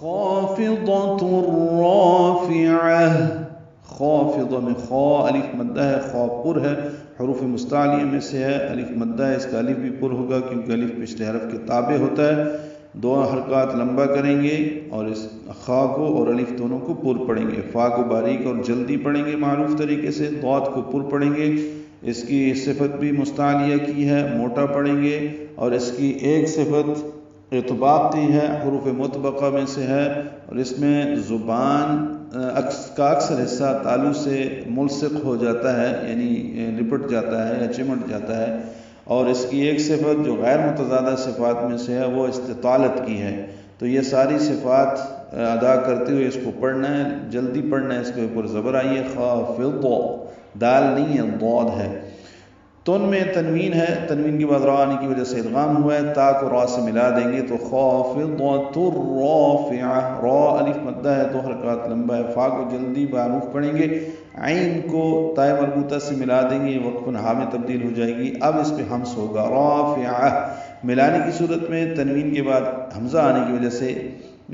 خافضۃ رافعہ، خافضہ میں خا الف مدہ ہے، خا پر ہے، حروف مستعلیہ میں سے ہے، الف مدہ ہے، اس کا الف بھی پر ہوگا کیونکہ الف پچھلے حرف کے تابع ہوتا ہے۔ دو حرکات لمبا کریں گے اور اس خا کو اور الف دونوں کو پر پڑھیں گے، فا کو باریک اور جلدی پڑھیں گے معروف طریقے سے، ضاد کو پر پڑھیں گے۔ اس کی صفت بھی مستعلیہ کی ہے، موٹا پڑھیں گے، اور اس کی ایک صفت اطباق کی ہے، حروف مطبقہ میں سے ہے، اور اس میں زبان کا اکثر حصہ تالو سے ملصق ہو جاتا ہے، یعنی لپٹ جاتا ہے یا چمٹ جاتا ہے۔ اور اس کی ایک صفت جو غیر متضادہ صفات میں سے ہے وہ استطالت کی ہے۔ تو یہ ساری صفات ادا کرتے ہوئے اس کو پڑھنا ہے، جلدی پڑھنا ہے، اس کے اوپر زبر آئی ہے، خافض، دال نہیں ہے، ضاد ہے۔ تن میں تنوین ہے، تنوین کے بعد را آنے کی وجہ سے ادغام ہوا ہے، تا کو را سے ملا دیں گے تو خافضۃ رافعہ، را الف مدہ ہے، دو حرکات لمبا ہے، فا کو جلدی معروف پڑھیں گے، عین کو تائے مربوطہ سے ملا دیں گے، وقفاً ہا میں تبدیل ہو جائے گی، اب اس پہ ہمس ہوگا، رافعہ ملانے کی صورت میں تنوین کے بعد حمزہ آنے کی وجہ سے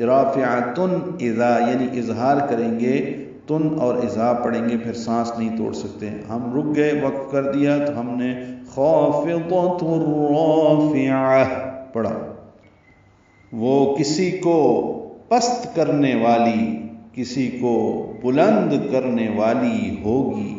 رافعۃن اذا یعنی اظہار کریں گے، تن اور اذا پڑھیں گے، پھر سانس نہیں توڑ سکتے۔ ہم رک گئے، وقف کر دیا تو ہم نے خافضۃ رافعہ پڑھا۔ وہ کسی کو پست کرنے والی، کسی کو بلند کرنے والی ہوگی۔